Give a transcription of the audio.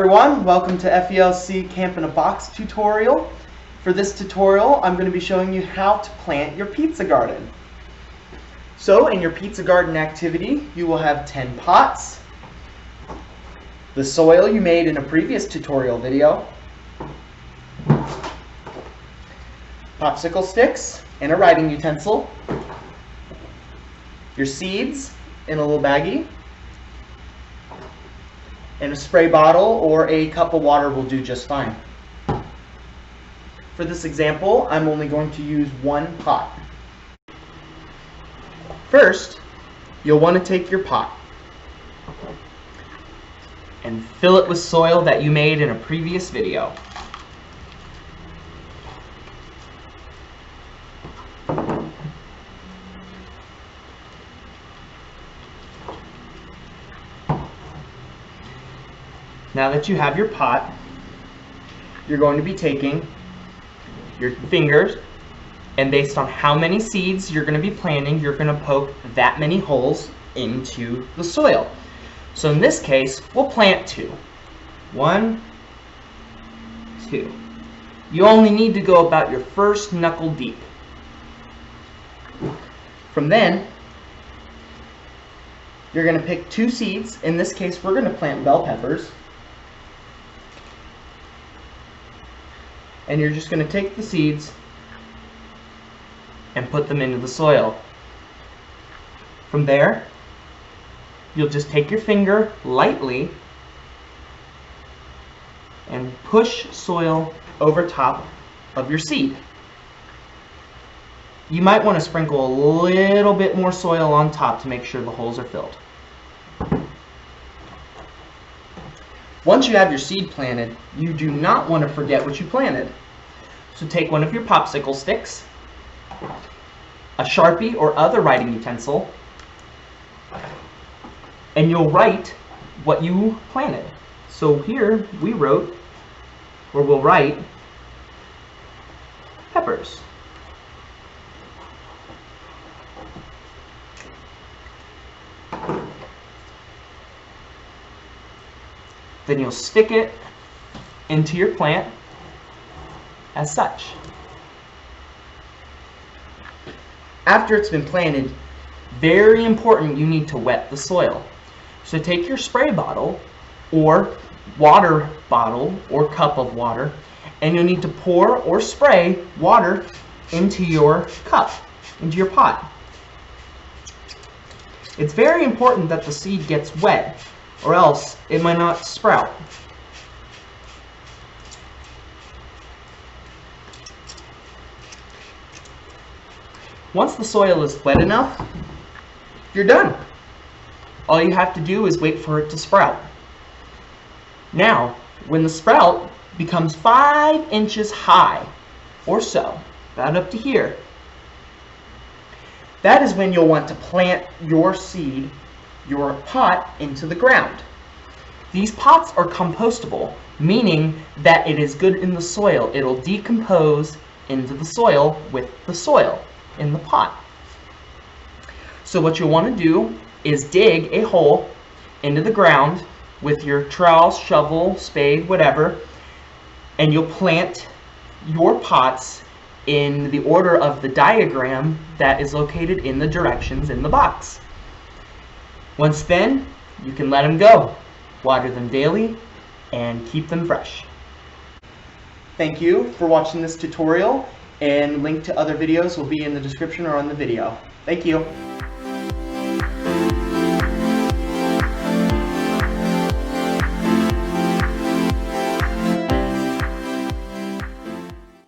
everyone, welcome to FELC Camp in a Box tutorial. For this tutorial, I'm going to be showing you how to plant your pizza garden. So in your pizza garden activity, you will have 10 pots, the soil you made in a previous tutorial video, popsicle sticks and a writing utensil, your seeds in a little baggie, and a spray bottle or a cup of water will do just fine. For this example, I'm only going to use one pot. First, you'll want to take your pot and fill it with soil that you made in a previous video. Now that you have your pot, you're going to be taking your fingers, and based on how many seeds you're going to be planting, you're going to poke that many holes into the soil. So in this case, we'll plant 2. 1, 2. You only need to go about your first knuckle deep. From then, you're going to pick 2 seeds. In this case, we're going to plant bell peppers. And you're just going to take the seeds and put them into the soil. From there, you'll just take your finger lightly and push soil over top of your seed. You might want to sprinkle a little bit more soil on top to make sure the holes are filled. Once you have your seed planted, you do not want to forget what you planted. So take one of your popsicle sticks, a Sharpie or other writing utensil, and you'll write what you planted. So here we'll write peppers. Then you'll stick it into your plant as such. After it's been planted, very important, you need to wet the soil. So take your spray bottle or water bottle or cup of water, and you'll need to pour or spray water into your cup, into your pot. It's very important that the seed gets wet, or else it might not sprout. Once the soil is wet enough, you're done. All you have to do is wait for it to sprout. Now, when the sprout becomes 5 inches high, or so, about up to here, that is when you'll want to plant your seed, your pot, into the ground. These pots are compostable, meaning that it is good in the soil. It'll decompose into the soil with the soil in the pot. So what you'll want to do is dig a hole into the ground with your trowel, shovel, spade, whatever, and you'll plant your pots in the order of the diagram that is located in the directions in the box. Once then, you can let them go. Water them daily and keep them fresh. Thank you for watching this tutorial, and link to other videos will be in the description or on the video. Thank you.